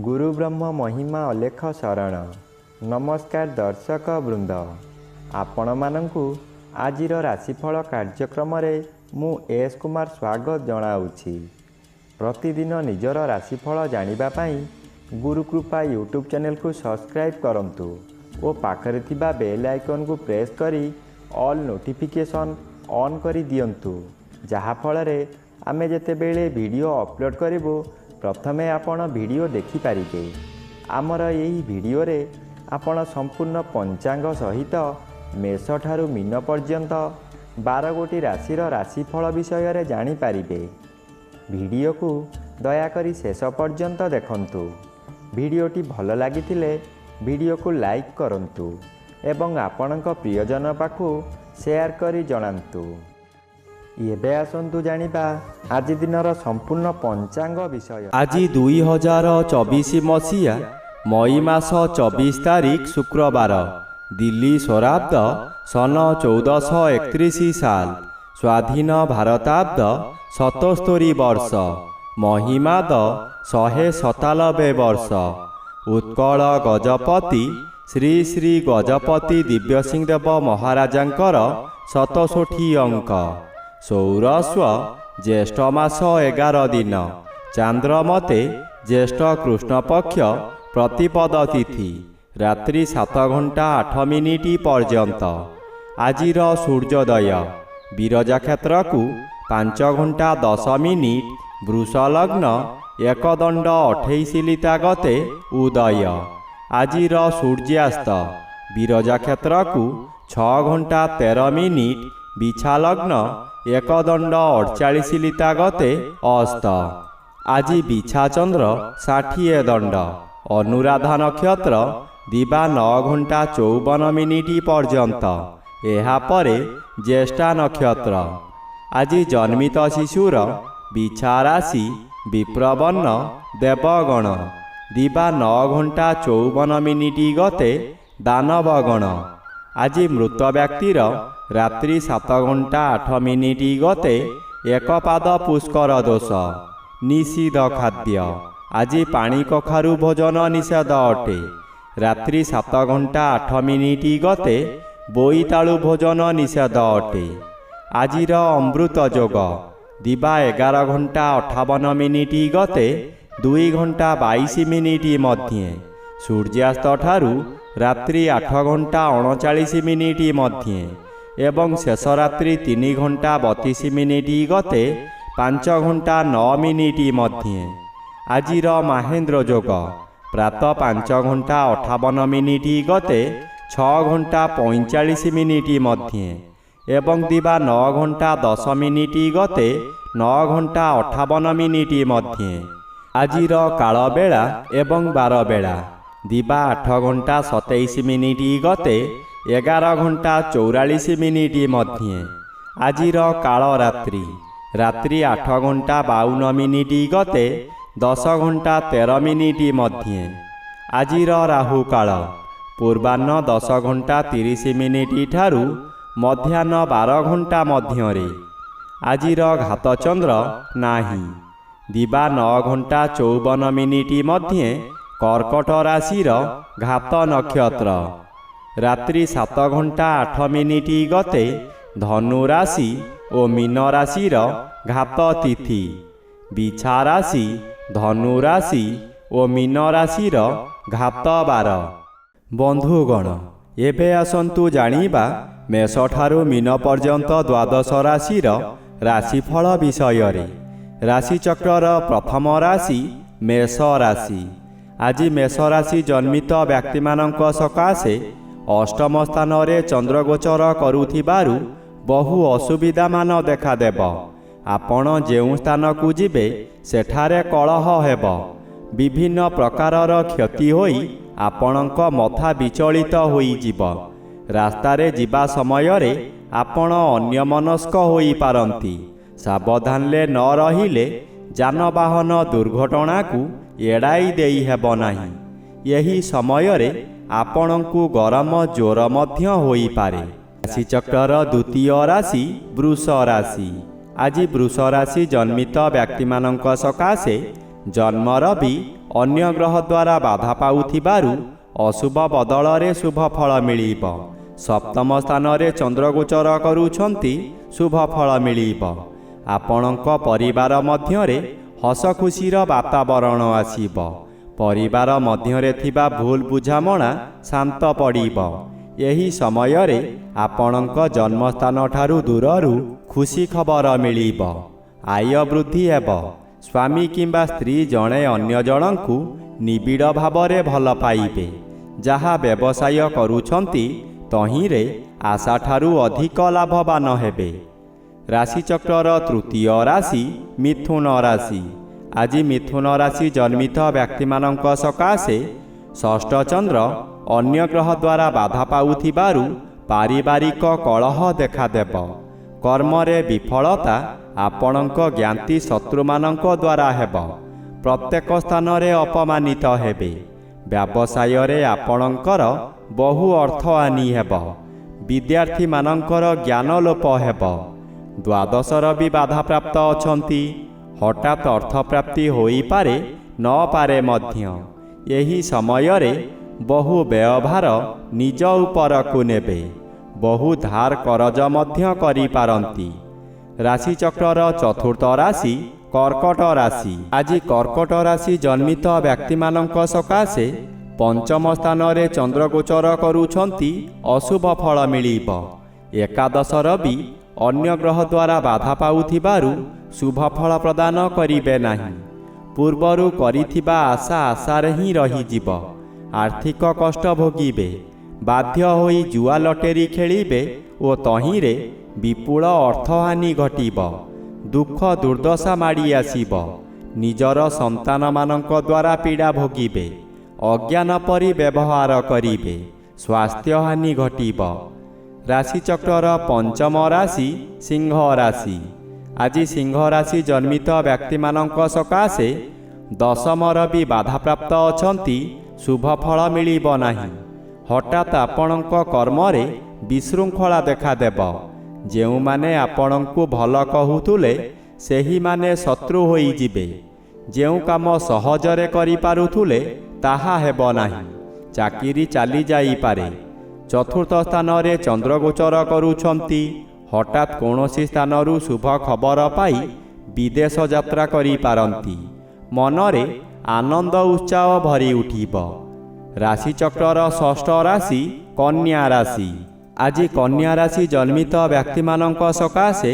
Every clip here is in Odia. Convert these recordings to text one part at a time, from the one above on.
गुरु ब्रह्म महिमा अलेख शरण। नमस्कार दर्शक वृंद, आपण मानंकु आजिर राशिफल कार्यक्रम मु एस कुमार स्वागत जनाऊँगी। प्रतिदिन निजर राशिफल जानिबा पाई गुरुकृपा यूट्यूब चैनल को सब्सक्राइब करंतु और पाखरे थिबा बेल आइकन को प्रेस करी ऑल नोटिफिकेशन ऑन करी दियंतु, जहा फलरे आमे जेतेबेले वीडियो अपलोड करिवो प्रथमे आपण वीडियो देखि पारिबे। आमर एही वीडियो रे आपण संपूर्ण पंचांग सहित मेष ठारू मीन पर्यंत 12 गोटी राशिर राशिफल विषय रे जानि पारिबे। वीडियो को दयाकरी शेष पर्यंत देखंतु। वीडियोटी भल लागिथिले वीडियो को लाइक करंतु एवं आपणक प्रियजन पाखु शेयर करी जणांतु। एबे आसंतु जानिबा आज दिनर संपूर्ण पंचांग विषय। आज 2024 मसीहा मई मास 24 तारिख शुक्रवार, दिल्ली स्वराब्द सन 1431 साल, स्वाधीन भारताब्द 77 वर्ष, महिमाद 197 वर्ष। उत्कल गजपति श्री श्री गजपति दिव्यसिंहदेव महाराजांकर 67 अंक। सौरस्व ज्येष्ठ मास 11 दिन, चांद्रमते ज्येष्ठ कृष्ण पक्ष प्रतिपद तिथि, रात्रि 7 घंटा 8 मिनिट पर्यंत। आजिर सूर्योदय विरजा क्षेत्र को 5 घंटा 10 मिनिट, वृष लग्न 1 दंड 28 लिता गते उदय। आजिर सूर्यास्त विरजा क्षेत्र को 6 घंटा 13 मिनिट, बिछा लग्न 1 दंड 48 लिता गते अस्त। आज बिछा चंद्र 60 दंड, अनुराधा नक्षत्र दिबा 9 घंटा 54 मिनिट पर्यंत। एहा परे ज्येष्ठा नक्षत्र। आज जन्मित शिशुर बिछा राशि विप्रवर्ण देवगण, दिबा 9 घंटा 54 मिनिट गते दानवगण। आज मृत व्यक्तिर रात्रि 7 घंटा 8 मिनिट गते एक पाद पुष्कर दोष, निषिद्ध खाद्य। आज पानी कखारु भोजन निषेध अटे। रात्रि 7 घंटा 8 मिनिट गते बोईतालु भोजन निषेध अटे। आजिर अमृत योग दिबा 11 घंटा 58 मिनिट गते 2 घंटा 22 मिनिट मध्य। सूर्यास्त ठारू रात्रि 8 घंटा 39 मिनिट मध्य एवं शेष रात्रि 3 घंटा 32 मिनिट गते 5 घंटा 9 मिनिट मध्य। आजिर महेन्द्र योग प्रातः 5 घंटा 58 मिनिट गते 6 घंटा 45 मिनिट मध्य एवं दिबा 9 घंटा 10 मिनिट गते 9 घंटा 58 मिनिट मध्य। आजिर काल बेला एवं बार बेला दिबा 8 घंटा 27 मिनिट गते 11 घंटा 44 मिनिट मध्य। आजिर काल रात्रि रात्रि 8 घंटा 52 मिनिट गते 10 घंटा 13 मिनिट मध्य। आजिर राहु काल पूर्वाह्न 10 घंटा 30 मिनिट ठारू मध्याह्न 12 घंटा मध्य। आजिर घात चंद्र नाही, दिबा 9 घंटा 54 मिनिट मध्य कर्कट राशिर घात नक्षत्र। रात्रि 7 घंटा 8 मिनिट गते धनु राशि और मीन राशिर घात तिथि। बिछा राशि धनु राशि और मीन राशिर घात बार। बंधुगण, एबे आसंतु जानिबा मेष ठारू मीन पर्यंत 12 राशिर राशिफल विषय रे। राशिचक्रर प्रथम राशि मेष राशि। आज मेष राशि जन्मित व्यक्ति मानक सकाशे अष्टम स्थान रे चंद्र गोचर करुथिबारु बहु असुविधा मान देखादेव। आपण जेउ स्थान को जिबे सेठारे कलह हेब। विभिन्न प्रकारर क्षति होई आपणक मथा विचलित होई जिव। रास्तारे जिबा समय रे आपण अन्यमनस्क होई पारंती। सावधानले न रहिले जानवाहन दुर्घटना को एड़ाई देई हेब नाही। यही समय रे आपणकु गरम जोर मध्य होई पारे। राशिचक्रर द्वितीय राशि वृष राशि। आज वृष राशि जन्मित व्यक्ति मानक सकाशे जन्मर भी ଅନ୍ୟ ଗ୍ରହ ଦ୍ୱାରା ବାଧା ପାଉଥିବାରୁ ଅଶୁଭ ବଦଳରେ ଶୁଭ ଫଳ ମିଳିବ। ସପ୍ତମ ସ୍ଥାନରେ ଚନ୍ଦ୍ର ଗୋଚର କରୁଛନ୍ତି, ଶୁଭ ଫଳ ମିଳିବ। ଆପଣଙ୍କ ପରିବାର ମଧ୍ୟରେ ହସ ଖୁସିର ବାତାବରଣ ଆସିବ। ପରିବାର ମଧ୍ୟରେ ଥିବା ଭୁଲ ବୁଝାମଣା ଶାନ୍ତ ପଡ଼ିବ। ଏହି ସମୟରେ ଆପଣଙ୍କ ଜନ୍ମସ୍ଥାନଠାରୁ ଦୂରରୁ ଖୁସି ଖବର ମିଳିବ। ଆୟ ବୃଦ୍ଧି ହେବ। ସ୍ୱାମୀ କିମ୍ବା ସ୍ତ୍ରୀ ଜଣେ ଅନ୍ୟ ଜଣଙ୍କୁ ନିବିଡ଼ ଭାବରେ ଭଲ ପାଇବେ। ଯାହା ବ୍ୟବସାୟ କରୁଛନ୍ତି ତହିଁରେ ଆଶାଠାରୁ ଅଧିକ ଲାଭବାନ ହେବେ। ରାଶିଚକ୍ରର ତୃତୀୟ ରାଶି ମିଥୁନ ରାଶି। ଆଜି ମିଥୁନ ରାଶି ଜନ୍ମିତ ବ୍ୟକ୍ତିମାନଙ୍କ ସକାଶେ ଷଷ୍ଠ ଚନ୍ଦ୍ର ଅନ୍ୟ ଗ୍ରହ ଦ୍ୱାରା ବାଧା ପାଉଥିବାରୁ ପାରିବାରିକ କଳହ ଦେଖାଦେବ। କର୍ମରେ ବିଫଳତା ଆପଣଙ୍କ ଜ୍ଞାତି ଶତ୍ରୁମାନଙ୍କ ଦ୍ୱାରା ହେବ। ପ୍ରତ୍ୟେକ ସ୍ଥାନରେ ଅପମାନିତ ହେବେ। ବ୍ୟବସାୟରେ ଆପଣଙ୍କର ବହୁ ଅର୍ଥ ହାନି ହେବ। ବିଦ୍ୟାର୍ଥୀମାନଙ୍କର ଜ୍ଞାନ ଲୋପ ହେବ। ଦ୍ୱାଦଶର ବି ବାଧାପ୍ରାପ୍ତ ଅଛନ୍ତି। ହଠାତ୍ ଅର୍ଥପ୍ରାପ୍ତି ହୋଇପାରେ ନପାରେ ମଧ୍ୟ। ଏହି ସମୟରେ ବହୁ ବ୍ୟୟଭାର ନିଜ ଉପରକୁ ନେବେ। ବହୁ ଧାର କରଜ ମଧ୍ୟ କରିପାରନ୍ତି। ରାଶିଚକ୍ରର ଚତୁର୍ଥ ରାଶି କର୍କଟ ରାଶି। ଆଜି କର୍କଟ ରାଶି ଜନ୍ମିତ ବ୍ୟକ୍ତିମାନଙ୍କ ସକାଶେ ପଞ୍ଚମ ସ୍ଥାନରେ ଚନ୍ଦ୍ର ଗୋଚର କରୁଛନ୍ତି, ଅଶୁଭ ଫଳ ମିଳିବ। ଏକାଦଶର ବି ଅନ୍ୟ ଗ୍ରହ ଦ୍ୱାରା ବାଧା ପାଉଥିବାରୁ ଶୁଭ ଫଳ ପ୍ରଦାନ କରିବେ ନାହିଁ। ପୂର୍ବରୁ କରିଥିବା ଆଶାରେ ହିଁ ରହିଯିବ। ଆର୍ଥିକ କଷ୍ଟ ଭୋଗିବେ। ବାଧ୍ୟ ହୋଇ ଜୁଆ ଲଟେରୀ ଖେଳିବେ ଓ ତହିଁରେ ବିପୁଳ ଅର୍ଥହାନି ଘଟିବ। ଦୁଃଖ ଦୁର୍ଦ୍ଦଶା ମାଡ଼ି ଆସିବ। ନିଜର ସନ୍ତାନମାନଙ୍କ ଦ୍ୱାରା ପୀଡ଼ା ଭୋଗିବେ। ଅଜ୍ଞାନ ପରି ବ୍ୟବହାର କରିବେ। ସ୍ୱାସ୍ଥ୍ୟହାନି ଘଟିବ। ରାଶିଚକ୍ରର ପଞ୍ଚମ ରାଶି ସିଂହ ରାଶି। ଆଜି ସିଂହ ରାଶି ଜନ୍ମିତ ବ୍ୟକ୍ତିମାନଙ୍କ ସକାଶେ ଦଶମର ବି ବାଧାପ୍ରାପ୍ତ ଅଛନ୍ତି, ଶୁଭ ଫଳ ମିଳିବ ନାହିଁ। ହଠାତ୍ ଆପଣଙ୍କ କର୍ମରେ ବିଶୃଙ୍ଖଳା ଦେଖାଦେବ। ଯେଉଁମାନେ ଆପଣଙ୍କୁ ଭଲ କହୁଥିଲେ ସେହିମାନେ ଶତ୍ରୁ ହୋଇଯିବେ। ଯେଉଁ କାମ ସହଜରେ କରିପାରୁଥିଲେ ତାହା ହେବ ନାହିଁ। ଚାକିରି ଚାଲିଯାଇପାରେ। ଚତୁର୍ଥ ସ୍ଥାନରେ ଚନ୍ଦ୍ର ଗୋଚର କରୁଛନ୍ତି। ହଠାତ୍ କୌଣସି ସ୍ଥାନରୁ ଶୁଭ ଖବର ପାଇ ବିଦେଶ ଯାତ୍ରା କରିପାରନ୍ତି। ମନରେ ଆନନ୍ଦ ଉତ୍ସାହ ଭରି ଉଠିବ। ରାଶିଚକ୍ରର ଷଷ୍ଠ ରାଶି କନ୍ୟା ରାଶି। ଆଜି କନ୍ୟା ରାଶି ଜନ୍ମିତ ବ୍ୟକ୍ତିମାନଙ୍କ ସକାଶେ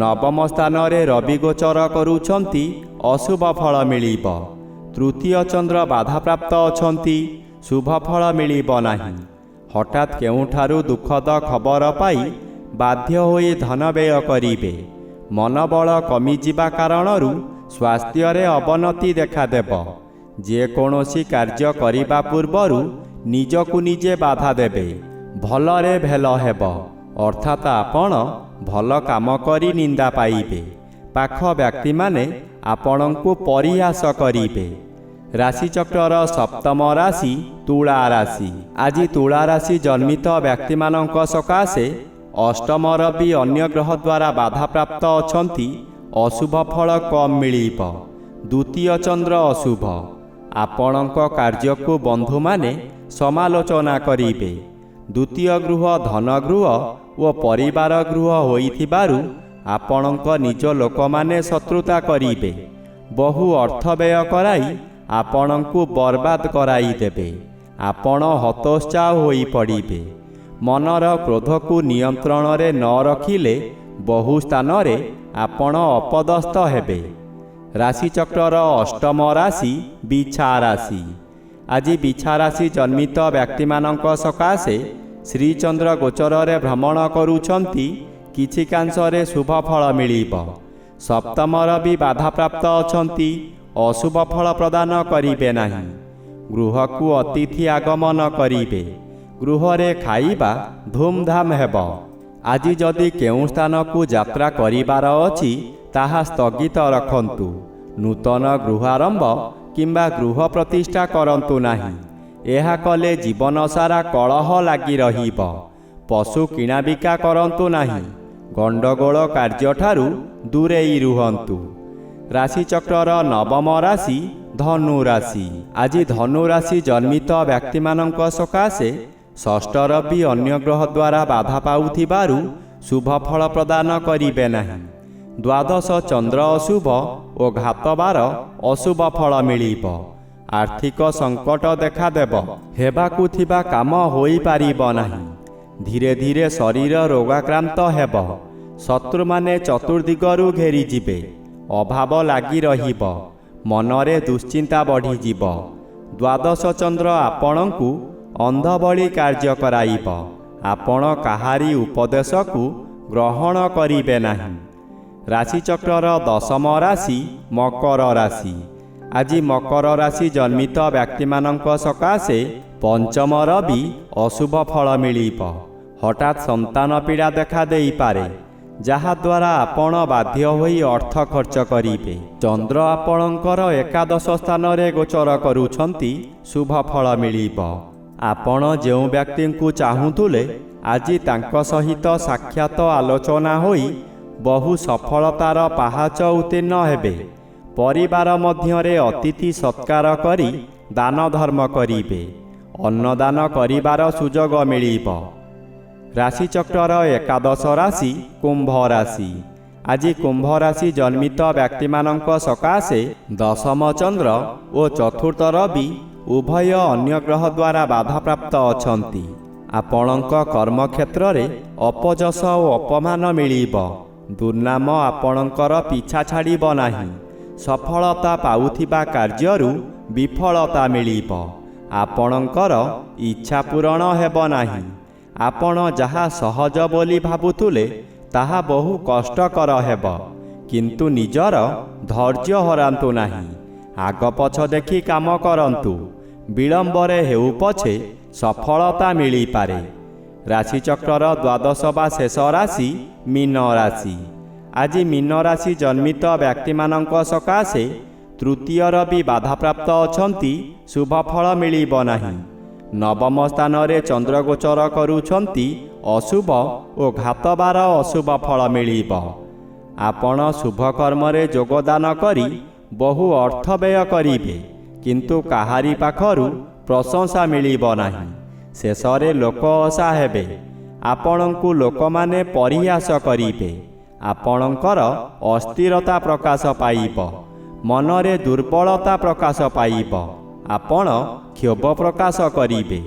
ନବମ ସ୍ଥାନରେ ରବି ଗୋଚର କରୁଛନ୍ତି, ଅଶୁଭ ଫଳ ମିଳିବ। ତୃତୀୟ ଚନ୍ଦ୍ର ବାଧାପ୍ରାପ୍ତ ଅଛନ୍ତି, ଶୁଭ ଫଳ ମିଳିବ ନାହିଁ। ହଠାତ୍ କେଉଁଠାରୁ ଦୁଃଖଦ ଖବର ପାଇ ବାଧ୍ୟ ହୋଇ ଧନ ବ୍ୟୟ କରିବେ। ମନୋବଳ କମିଯିବା କାରଣରୁ ସ୍ୱାସ୍ଥ୍ୟରେ ଅବନତି ଦେଖାଦେବ। ଯେକୌଣସି କାର୍ଯ୍ୟ କରିବା ପୂର୍ବରୁ ନିଜକୁ ନିଜେ ବାଧା ଦେବେ। ଭଲରେ ଭେଲ ହେବ, ଅର୍ଥାତ୍ ଆପଣ ଭଲ କାମ କରି ନିନ୍ଦା ପାଇବେ। ପାଖ ବ୍ୟକ୍ତିମାନେ ଆପଣଙ୍କୁ ପରିହାସ କରିବେ। ରାଶିଚକ୍ରର ସପ୍ତମ ରାଶି ତୁଳା ରାଶି। ଆଜି ତୁଳା ରାଶି ଜନ୍ମିତ ବ୍ୟକ୍ତିମାନଙ୍କ ସକାଶେ ଅଷ୍ଟମର ବି ଅନ୍ୟ ଗ୍ରହ ଦ୍ୱାରା ବାଧାପ୍ରାପ୍ତ ଅଛନ୍ତି, ଅଶୁଭ ଫଳ କମ୍ ମିଳିବ। ଦ୍ୱିତୀୟ ଚନ୍ଦ୍ର ଅଶୁଭ। ଆପଣଙ୍କ କାର୍ଯ୍ୟକୁ ବନ୍ଧୁମାନେ ସମାଲୋଚନା କରିବେ। ଦ୍ୱିତୀୟ ଗୃହ ଧନଗୃହ ଓ ପରିବାର ଗୃହ ହୋଇଥିବାରୁ ଆପଣଙ୍କ ନିଜ ଲୋକମାନେ ଶତ୍ରୁତା କରିବେ। ବହୁ ଅର୍ଥ ବ୍ୟୟ କରାଇ ଆପଣଙ୍କୁ ବର୍ବାଦ କରାଇଦେବେ। ଆପଣ ହତୋତ୍ସାହ ହୋଇପଡ଼ିବେ। ମନର କ୍ରୋଧକୁ ନିୟନ୍ତ୍ରଣରେ ନ ରଖିଲେ ବହୁ ସ୍ଥାନରେ ଆପଣ ଅପଦସ୍ଥ ହେବେ। ରାଶିଚକ୍ରର ଅଷ୍ଟମ ରାଶି ବିଛା ରାଶି। ଆଜି ବିଛା ରାଶି ଜନ୍ମିତ ବ୍ୟକ୍ତିମାନଙ୍କ ସକାଶେ ଶ୍ରୀଚନ୍ଦ୍ର ଗୋଚରରେ ଭ୍ରମଣ କରୁଛନ୍ତି, କିଛି କାଂଶରେ ଶୁଭ ଫଳ ମିଳିବ। ସପ୍ତମର ବି ବାଧାପ୍ରାପ୍ତ ଅଛନ୍ତି, ଅଶୁଭ ଫଳ ପ୍ରଦାନ କରିବେ ନାହିଁ। ଗୃହକୁ ଅତିଥି ଆଗମନ କରିବେ। ଗୃହରେ ଖାଇବା ଧୁମଧାମ ହେବ। ଆଜି ଯଦି କେଉଁ ସ୍ଥାନକୁ ଯାତ୍ରା କରିବାର ଅଛି ତାହା ସ୍ଥଗିତ ରଖନ୍ତୁ। ନୂତନ ଗୃହାରମ୍ଭ କିମ୍ବା ଗୃହ ପ୍ରତିଷ୍ଠା କରନ୍ତୁ ନାହିଁ। ଏହା କଲେ ଜୀବନ ସାରା କଳହ ଲାଗି ରହିବ। ପଶୁ କିଣାବିକା କରନ୍ତୁ ନାହିଁ। ଗଣ୍ଡଗୋଳ କାର୍ଯ୍ୟଠାରୁ ଦୂରେଇ ରୁହନ୍ତୁ। ରାଶିଚକ୍ରର ନବମ ରାଶି ଧନୁ ରାଶି। ଆଜି ଧନୁ ରାଶି ଜନ୍ମିତ ବ୍ୟକ୍ତିମାନଙ୍କ ସକାଶେ ଷଷ୍ଠ ରବି ଅନ୍ୟ ଗ୍ରହ ଦ୍ୱାରା ବାଧା ପାଉଥିବାରୁ ଶୁଭ ଫଳ ପ୍ରଦାନ କରିବେ ନାହିଁ। ଦ୍ୱାଦଶ ଚନ୍ଦ୍ର ଅଶୁଭ ଓ ଘାତବାର ଅଶୁଭ ଫଳ ମିଳିବ। ଆର୍ଥିକ ସଙ୍କଟ ଦେଖାଦେବ। ହେବାକୁ ଥିବା କାମ ହୋଇପାରିବ ନାହିଁ। ଧୀରେ ଧୀରେ ଶରୀର ରୋଗାକ୍ରାନ୍ତ ହେବ। ଶତ୍ରୁମାନେ ଚତୁର୍ଦିଗରୁ ଘେରିଯିବେ। ଅଭାବ ଲାଗି ରହିବ। ମନରେ ଦୁଶ୍ଚିନ୍ତା ବଢ଼ିଯିବ। ଦ୍ୱାଦଶ ଚନ୍ଦ୍ର ଆପଣଙ୍କୁ ଅନ୍ଧ ଭଳି କାର୍ଯ୍ୟ କରାଇବ। ଆପଣ କାହାରି ଉପଦେଶକୁ ଗ୍ରହଣ କରିବେ ନାହିଁ। ରାଶିଚକ୍ରର ଦଶମ ରାଶି ମକର ରାଶି। ଆଜି ମକର ରାଶି ଜନ୍ମିତ ବ୍ୟକ୍ତିମାନଙ୍କ ସକାଶେ ପଞ୍ଚମ ରବି ଅଶୁଭ ଫଳ ମିଳିବ। ହଠାତ୍ ସନ୍ତାନ ପୀଡ଼ା ଦେଖା ଦେଇପାରେ, ଯାହାଦ୍ୱାରା ଆପଣ ବାଧ୍ୟ ହୋଇ ଅର୍ଥ ଖର୍ଚ୍ଚ କରିବେ। ଚନ୍ଦ୍ର ଆପଣଙ୍କର ଏକାଦଶ ସ୍ଥାନରେ ଗୋଚର କରୁଛନ୍ତି, ଶୁଭ ଫଳ ମିଳିବ। ଆପଣ ଯେଉଁ ବ୍ୟକ୍ତିଙ୍କୁ ଚାହୁଁଥିଲେ, ଆଜି ତାଙ୍କ ସହିତ ସାକ୍ଷାତ ଆଲୋଚନା ହୋଇ ବହୁ ସଫଳତାର ପାହାଚ ଉତ୍ତୀର୍ଣ୍ଣ ହେବେ। ପରିବାର ମଧ୍ୟରେ ଅତିଥି ସତ୍କାର କରି ଦାନ ଧର୍ମ କରିବେ। ଅନ୍ନଦାନ କରିବାର ସୁଯୋଗ ମିଳିବ। ରାଶିଚକ୍ରର ଏକାଦଶ ରାଶି କୁମ୍ଭ ରାଶି। ଆଜି କୁମ୍ଭ ରାଶି ଜନ୍ମିତ ବ୍ୟକ୍ତିମାନଙ୍କ ସକାଶେ ଦଶମ ଚନ୍ଦ୍ର ଓ ଚତୁର୍ଥ ରବି ଉଭୟ ଅନ୍ୟ ଗ୍ରହ ଦ୍ୱାରା ବାଧାପ୍ରାପ୍ତ ଅଛନ୍ତି। ଆପଣଙ୍କ କର୍ମକ୍ଷେତ୍ରରେ ଅପଯଶ ଓ ଅପମାନ ମିଳିବ। ଦୁର୍ନାମ ଆପଣଙ୍କର ପିଛା ଛାଡ଼ିବ ନାହିଁ। ସଫଳତା ପାଉଥିବା କାର୍ଯ୍ୟରୁ ବିଫଳତା ମିଳିବ। ଆପଣଙ୍କର ଇଚ୍ଛା ପୂରଣ ହେବ ନାହିଁ। ଆପଣ ଯାହା ସହଜ ବୋଲି ଭାବୁଥିଲେ, ତାହା ବହୁ କଷ୍ଟକର ହେବ। କିନ୍ତୁ ନିଜର ଧୈର୍ଯ୍ୟ ହରାନ୍ତୁ ନାହିଁ। ଆଗପଛ ଦେଖି କାମ କରନ୍ତୁ। ବିଳମ୍ବରେ ହେଉ ପଛେ ସଫଳତା ମିଳିପାରେ। ରାଶିଚକ୍ରର ଦ୍ୱାଦଶ ବା ଶେଷ ରାଶି ମୀନ ରାଶି। ଆଜି ମୀନ ରାଶି ଜନ୍ମିତ ବ୍ୟକ୍ତିମାନଙ୍କ ସକାଶେ ତୃତୀୟ ରବି ବାଧାପ୍ରାପ୍ତ ଅଛନ୍ତି, ଶୁଭ ଫଳ ମିଳିବ ନାହିଁ। ନବମ ସ୍ଥାନରେ ଚନ୍ଦ୍ରଗୋଚର କରୁଛନ୍ତି, ଅଶୁଭ ଓ ଘାତବାର ଅଶୁଭ ଫଳ ମିଳିବ। ଆପଣ ଶୁଭ କର୍ମରେ ଯୋଗଦାନ କରି ବହୁ ଅର୍ଥ ବ୍ୟୟ କରିବେ, କିନ୍ତୁ କାହାରି ପାଖରୁ ପ୍ରଶଂସା ମିଳିବ ନାହିଁ। ଶେଷରେ ଲୋକ ହସା ହେବେ। ଆପଣଙ୍କୁ ଲୋକମାନେ ପରିହାସ କରିବେ। ଆପଣଙ୍କର ଅସ୍ଥିରତା ପ୍ରକାଶ ପାଇବ। ମନରେ ଦୁର୍ବଳତା ପ୍ରକାଶ ପାଇବ। ଆପଣ କ୍ଷୋଭ ପ୍ରକାଶ କରିବେ।